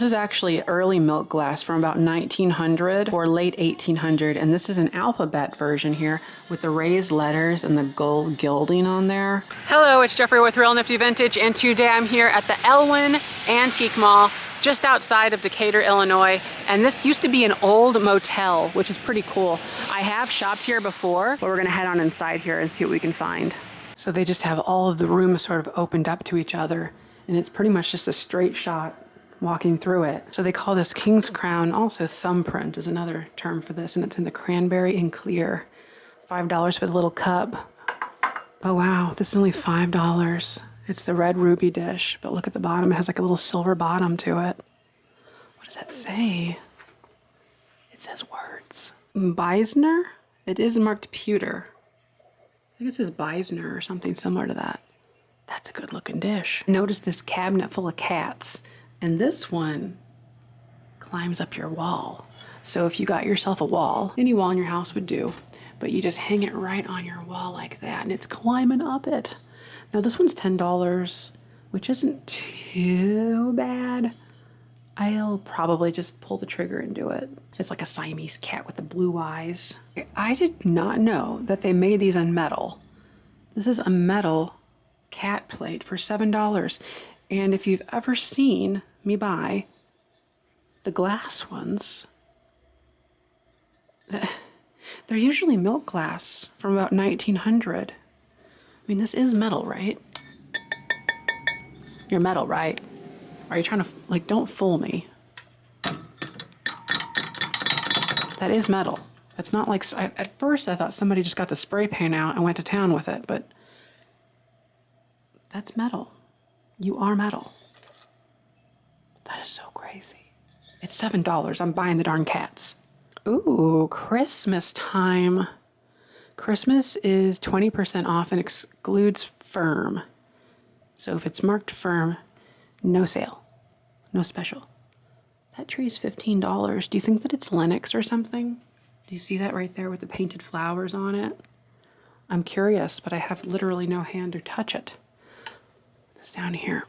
This is actually early milk glass from about 1900 or late 1800, and this is an alphabet version here with the raised letters and the gold gilding on there. Hello, it's Jeffrey with Real Nifty Vintage, and today I'm here at the Elwyn Antique Mall just outside of Decatur, Illinois, and this used to be an old motel, which is pretty cool. I have shopped here before, but we're gonna head on inside here and see what we can find. So they just have all of the rooms sort of opened up to each other, and it's pretty much just a straight shot walking through it. So they call this King's Crown. Also thumbprint is another term for this, and it's in the cranberry and clear. $5 for the little cup. Oh wow, this is only $5. It's the red ruby dish, but look at the bottom. It has like a little silver bottom to it. What does that say? It says words. Beisner? It is marked pewter. I think it says Beisner or something similar to that. That's a good looking dish. Notice this cabinet full of cats. And this one climbs up your wall. So if you got yourself a wall, any wall in your house would do, but you just hang it right on your wall like that and it's climbing up it. Now this one's $10, which isn't too bad. I'll probably just pull the trigger and do it. It's like a Siamese cat with the blue eyes. I did not know that they made these in metal. This is a metal cat plate for $7. And if you've ever seen me buy the glass ones, they're usually milk glass from about 1900. I mean, this is metal, right? You're metal, right? Are you trying to, like, don't fool me. That is metal. It's not like, at first I thought somebody just got the spray paint out and went to town with it, but that's metal. You are metal. That is so crazy. It's $7. I'm buying the darn cats. Ooh, Christmas time. Christmas is 20% off and excludes firm. So if it's marked firm, no sale, no special. That tree is $15. Do you think that it's Lenox or something? Do you see that right there with the painted flowers on it? I'm curious, but I have literally no hand to touch it. It's down here.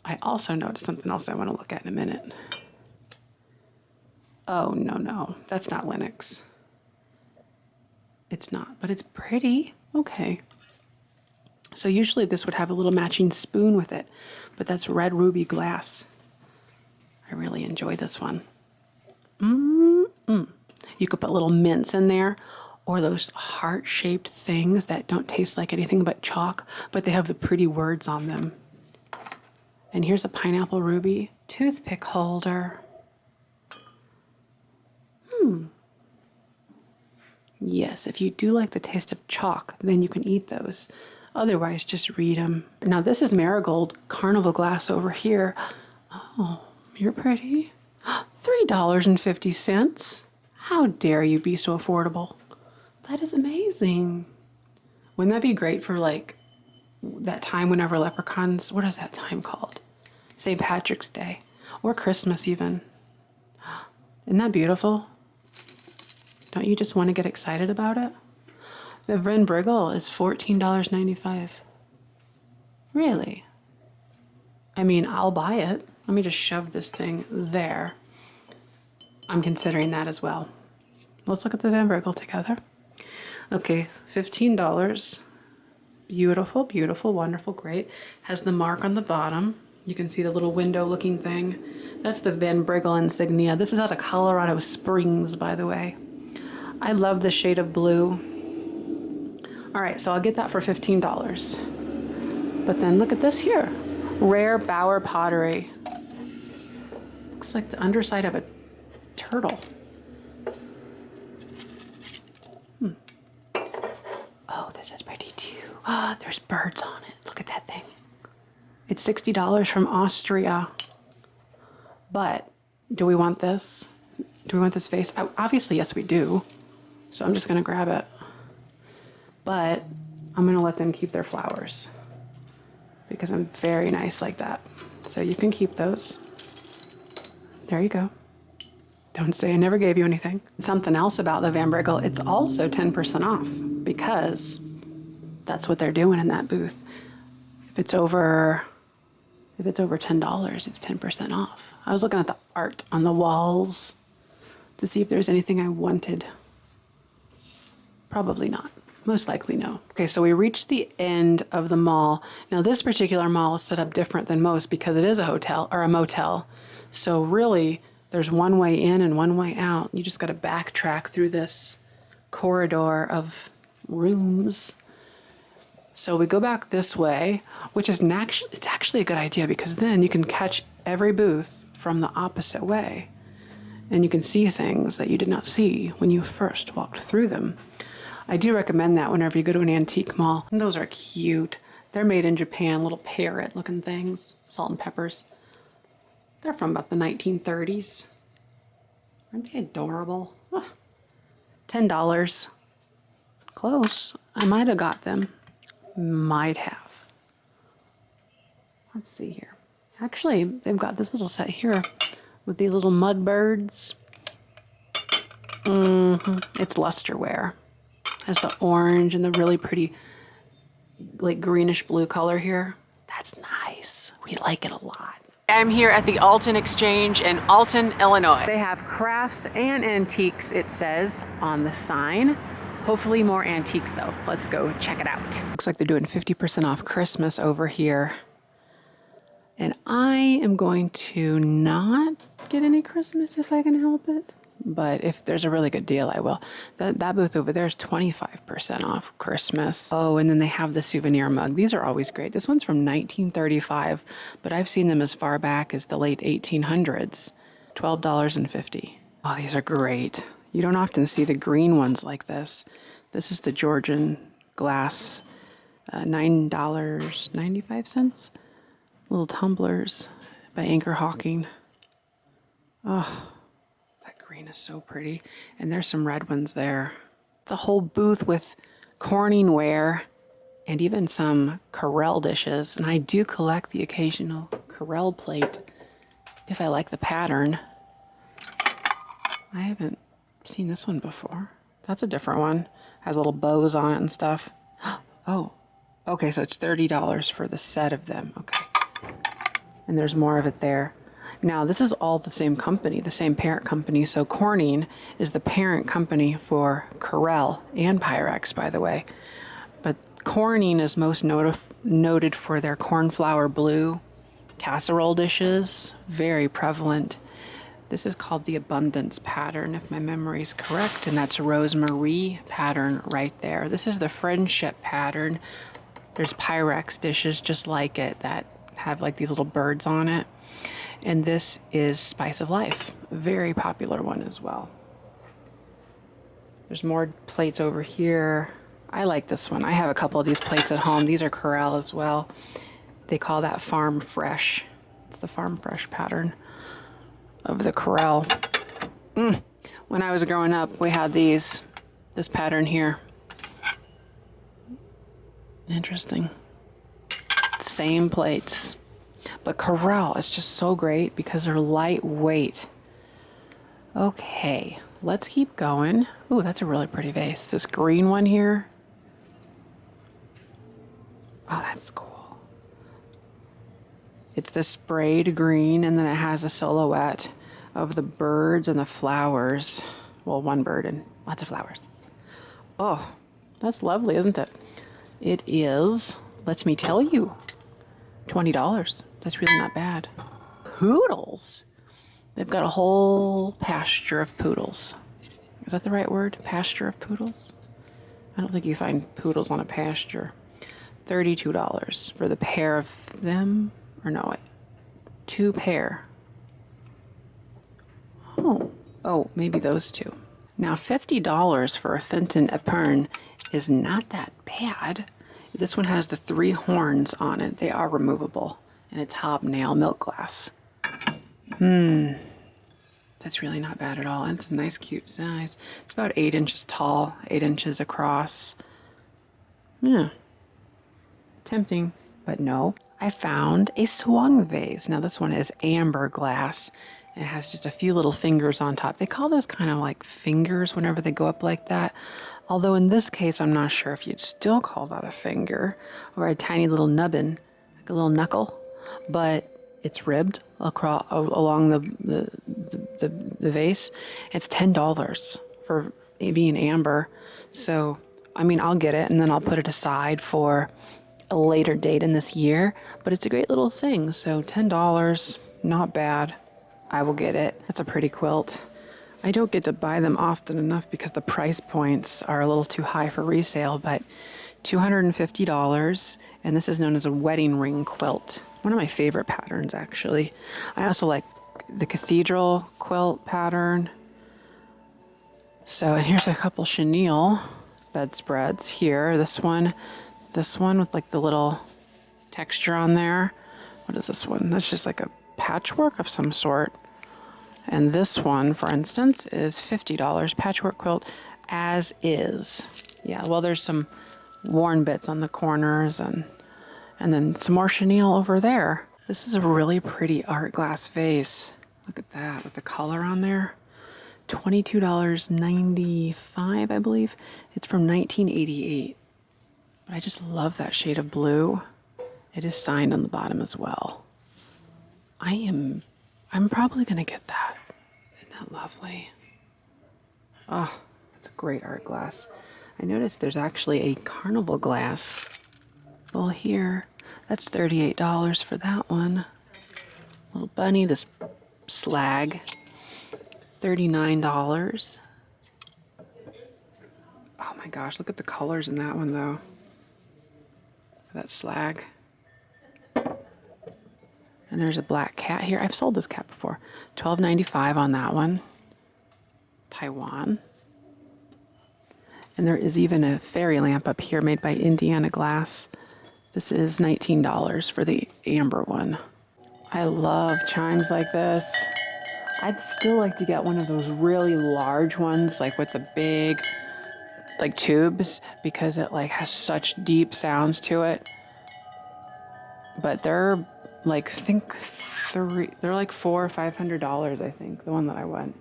I also noticed something else I want to look at in a minute. Oh, no, that's not Lenox. It's not, but it's pretty. Okay. So usually this would have a little matching spoon with it, but that's red ruby glass. I really enjoy this one. You could put little mints in there, or those heart-shaped things that don't taste like anything but chalk, but they have the pretty words on them. And here's a pineapple ruby toothpick holder. Yes, if you do like the taste of chalk, then you can eat those. Otherwise, just read them. Now this is marigold carnival glass over here. Oh, you're pretty. $3.50. How dare you be so affordable? That is amazing. Wouldn't that be great for like that time whenever leprechauns, what is that time called? St. Patrick's Day or Christmas even. Isn't that beautiful? Don't you just want to get excited about it? The Van Briggle is $14.95. Really? I mean, I'll buy it. Let me just shove this thing there. I'm considering that as well. Let's look at the Van Briggle together. Okay, $15. Beautiful, beautiful, wonderful, great. Has the mark on the bottom. You can see the little window looking thing. That's the Van Briggle insignia. This is out of Colorado Springs, by the way. I love the shade of blue. All right, so I'll get that for $15. But then look at this here. Rare Bower pottery. Looks like the underside of a turtle. Oh, this is pretty too. Ah, there's birds on it. Look at that thing. It's $60 from Austria. But do we want this? Do we want this vase? Obviously, yes, we do. So I'm just going to grab it. But I'm going to let them keep their flowers because I'm very nice like that. So you can keep those. There you go. Don't say I never gave you anything. Something else about the Van Briggle, it's also 10% off because that's what they're doing in that booth. If it's over If it's over $10, it's 10% off. I was looking at the art on the walls to see if there's anything I wanted. Probably not. Most likely no. Okay, so we reached the end of the mall. Now this particular mall is set up different than most because it is a hotel or a motel. So really, there's one way in and one way out. You just got to backtrack through this corridor of rooms. So we go back this way, which is it's actually a good idea because then you can catch every booth from the opposite way. And you can see things that you did not see when you first walked through them. I do recommend that whenever you go to an antique mall. And those are cute. They're made in Japan, little parrot looking things, salt and peppers. They're from about the 1930s. Aren't they adorable? Oh, $10. Close. I might have got them. Might have. Let's see here. Actually, they've got this little set here with these little mud birds. It's lusterware. Has the orange and the really pretty, like greenish blue color here. That's nice. We like it a lot. I'm here at the Alton Exchange in Alton, Illinois. They have crafts and antiques, it says on the sign. Hopefully more antiques though. Let's go check it out. Looks like they're doing 50% off Christmas over here. And I am going to not get any Christmas if I can help it. But if there's a really good deal, I will. That booth over there is 25% off Christmas. Oh, and then they have the souvenir mug. These are always great. This one's from 1935, but I've seen them as far back as the late 1800s. $12.50. Oh, these are great. You don't often see the green ones like this. This is the Georgian glass, $9.95. Little tumblers by Anchor Hawking. Oh. Green is so pretty. And there's some red ones there. It's a whole booth with Corningware and even some Corelle dishes. And I do collect the occasional Corelle plate if I like the pattern. I haven't seen this one before. That's a different one. Has little bows on it and stuff. Oh, okay, so it's $30 for the set of them. Okay. And there's more of it there. Now, this is all the same company, the same parent company. So Corning is the parent company for Corelle and Pyrex, by the way. But Corning is most noted for their cornflower blue casserole dishes. Very prevalent. This is called the Abundance pattern, if my memory is correct. And that's Rosemarie pattern right there. This is the Friendship pattern. There's Pyrex dishes just like it that have like these little birds on it. And this is Spice of Life, a very popular one as well. There's more plates over here. I like this one. I have a couple of these plates at home. These are Corelle as well. They call that Farm Fresh. It's the Farm Fresh pattern of the Corelle. When I was growing up, we had this pattern here. Interesting. Same plates. But Corelle is just so great because they're lightweight. Okay, let's keep going. Ooh, that's a really pretty vase. This green one here. Oh, that's cool. It's the sprayed green, and then it has a silhouette of the birds and the flowers. Well, one bird and lots of flowers. Oh, that's lovely, isn't it? It is, let me tell you, $20. That's really not bad. Poodles. They've got a whole pasture of poodles. Is that the right word? Pasture of poodles? I don't think you find poodles on a pasture. $32 for the pair of them. Or no, wait. 2 pair. Oh, maybe those two. Now, $50 for a Fenton Epern is not that bad. This one has the 3 horns on it. They are removable. And it's hobnail milk glass. That's really not bad at all. And it's a nice, cute size. It's about 8 inches tall, 8 inches across. Yeah. Tempting, but no. I found a swung vase. Now this one is amber glass. And it has just a few little fingers on top. They call those kind of like fingers whenever they go up like that. Although in this case, I'm not sure if you'd still call that a finger or a tiny little nubbin, like a little knuckle. but it's ribbed across along the vase. It's $10 for being amber. So, I mean, I'll get it and then I'll put it aside for a later date in this year, but it's a great little thing. So $10, not bad. I will get it. That's a pretty quilt. I don't get to buy them often enough because the price points are a little too high for resale, but $250, and this is known as a wedding ring quilt. One of my favorite patterns, actually. I also like the cathedral quilt pattern. So, and here's a couple chenille bedspreads here. This one with like the little texture on there. What is this one? That's just like a patchwork of some sort. And this one, for instance, is $50. Patchwork quilt as is. Yeah, well, there's some worn bits on the corners and then some more chenille over there. This is a really pretty art glass vase. Look at that with the color on there. $22.95, I believe. It's from 1988. But I just love that shade of blue. It is signed on the bottom as well. I'm probably gonna get that. Isn't that lovely? Oh, that's a great art glass. I noticed there's actually a carnival glass bowl here. That's $38 for that one. Little bunny, this slag, $39. Oh my gosh, look at the colors in that one though. That slag. And there's a black cat here. I've sold this cat before. $12.95 on that one. Taiwan. And there is even a fairy lamp up here made by Indiana Glass. This is $19 for the amber one. I love chimes like this. I'd still like to get one of those really large ones, like with the big, like tubes, because it like has such deep sounds to it. But they're like, they're like $400 or $500, I think, the one that I want.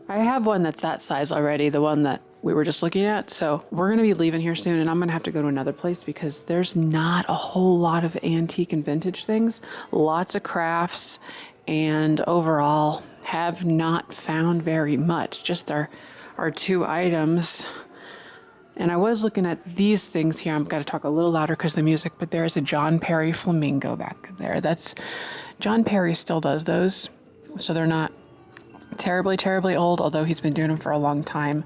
I have one that's that size already, the one that we were just looking at. So we're going to be leaving here soon, and I'm going to have to go to another place because there's not a whole lot of antique and vintage things. Lots of crafts, and overall have not found very much. Just our two items. And I was looking at these things here. I'm going to talk a little louder because of the music, but there is a John Perry flamingo back there. John Perry still does those, so they're not terribly, terribly old, although he's been doing them for a long time.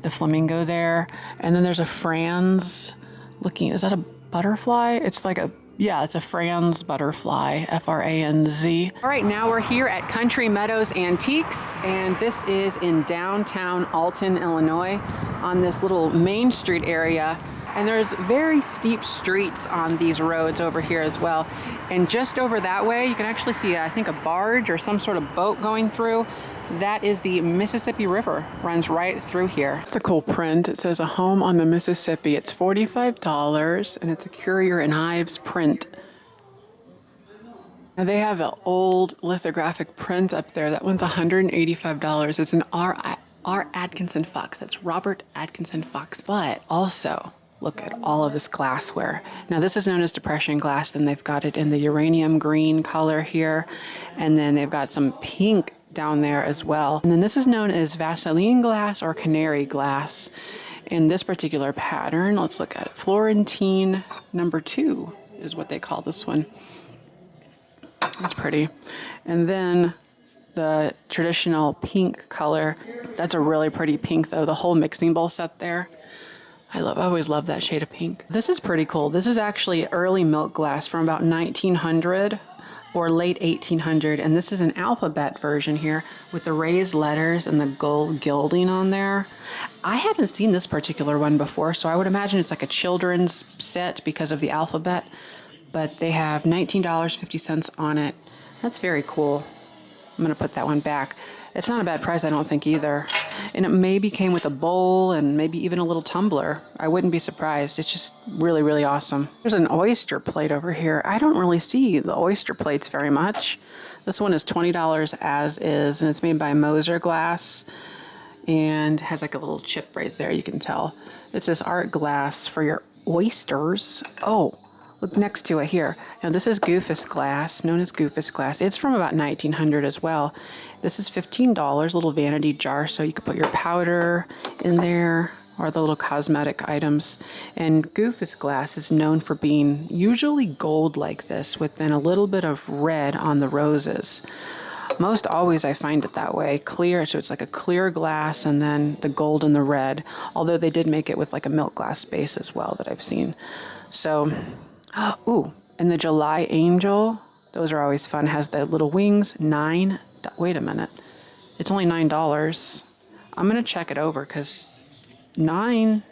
The flamingo there. And then there's a Franz looking, is that a butterfly? It's like it's a Franz butterfly, F-R-A-N-Z. All right, now we're here at Country Meadows Antiques, and this is in downtown Alton, Illinois, on this little Main Street area. And there's very steep streets on these roads over here as well. And just over that way, you can actually see, I think, a barge or some sort of boat going through. That is the Mississippi River, runs right through here. It's a cool print. It says a home on the Mississippi. It's $45, and it's a Currier and Ives print. Now they have an old lithographic print up there. That one's $185. It's an R. Atkinson Fox. That's Robert Atkinson Fox. But also, look at all of this glassware. Now this is known as depression glass. Then they've got it in the uranium green color here. And then they've got some pink down there as well. And then this is known as Vaseline glass or canary glass. In this particular pattern, let's look at it. Florentine number 2 is what they call this one. That's pretty. And then the traditional pink color. That's a really pretty pink though. The whole mixing bowl set there. I always love that shade of pink. This is pretty cool. This is actually early milk glass from about 1900 or late 1800, and this is an alphabet version here with the raised letters and the gold gilding on there. I haven't seen this particular one before, so I would imagine it's like a children's set because of the alphabet, but they have $19.50 on it. That's very cool. I'm gonna put that one back. It's not a bad price, I don't think either. And it maybe came with a bowl and maybe even a little tumbler. I wouldn't be surprised. It's just really, really awesome. There's an oyster plate over here. I don't really see the oyster plates very much. This one is $20 as is, and it's made by Moser Glass and has like a little chip right there, you can tell. It's this art glass for your oysters. Oh, Look next to it here. Now this is Goofus glass, known as Goofus glass. It's from about 1900 as well. This is $15, little vanity jar, so you could put your powder in there or the little cosmetic items. And Goofus glass is known for being usually gold like this with then a little bit of red on the roses. Most always I find it that way, clear, so it's like a clear glass and then the gold and the red, although they did make it with like a milk glass base as well that I've seen. So, ooh, and the July Angel, those are always fun, has the little wings, wait a minute, it's only $9. I'm gonna check it over because $9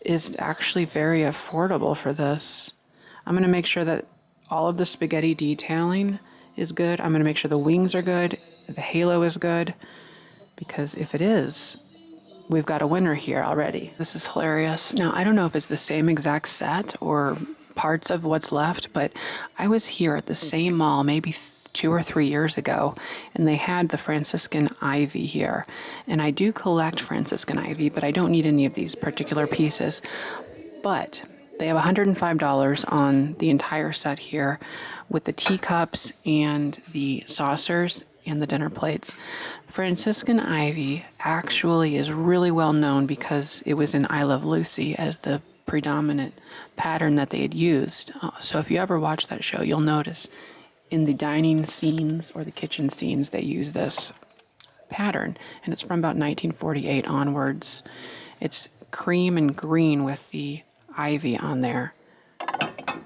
is actually very affordable for this. I'm gonna make sure that all of the spaghetti detailing is good. I'm going to make sure the wings are good, the halo is good, because if it is, we've got a winner here already. This is hilarious. Now, I don't know if it's the same exact set or parts of what's left, but I was here at the same mall maybe 2 or 3 years ago, and they had the Franciscan ivy here. And I do collect Franciscan ivy, but I don't need any of these particular pieces. But they have $105 on the entire set here with the teacups and the saucers and the dinner plates. Franciscan ivy actually is really well known because it was in I Love Lucy as the predominant pattern that they had used. So if you ever watch that show, you'll notice in the dining scenes or the kitchen scenes, they use this pattern, and it's from about 1948 onwards. It's cream and green with the ivy on there,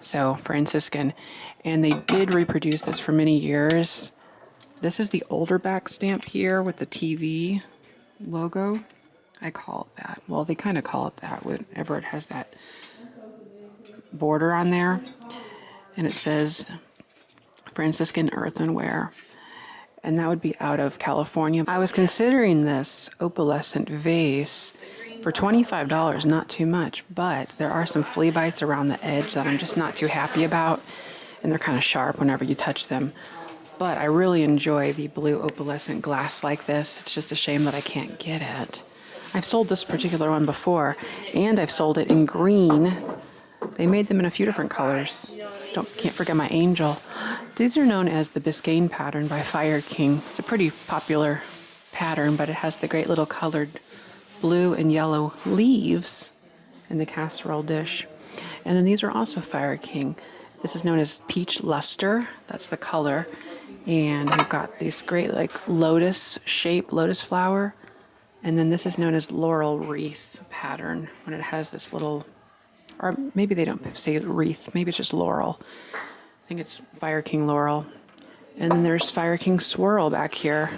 so Franciscan, and they did reproduce this for many years. This is the older back stamp here with the TV logo. I call it that. Well, they kind of call it that whenever it has that border on there, and it says Franciscan earthenware, and that would be out of California. I was considering this opalescent vase for $25, not too much, but there are some flea bites around the edge that I'm just not too happy about, and they're kind of sharp whenever you touch them. But I really enjoy the blue opalescent glass like this. It's just a shame that I can't get it. I've sold this particular one before, and I've sold it in green. They made them in a few different colors. Can't forget my angel. These are known as the Biscayne pattern by Fire King. It's a pretty popular pattern, but it has the great little colored blue and yellow leaves in the casserole dish. And then these are also Fire King. This is known as Peach Luster. That's the color. And we've got this great like lotus shape, lotus flower. And then this is known as Laurel Wreath pattern when it has this little, or maybe they don't say wreath, maybe it's just laurel. I think it's Fire King Laurel. And then there's Fire King Swirl back here,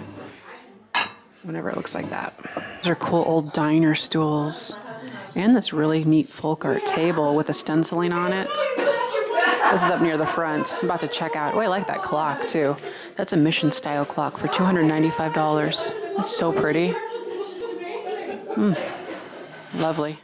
whenever it looks like that. These are cool old diner stools. And this really neat folk art table with a stenciling on it. This is up near the front. I'm about to check out. Oh, I like that clock too. That's a mission style clock for $295. That's so pretty. Lovely.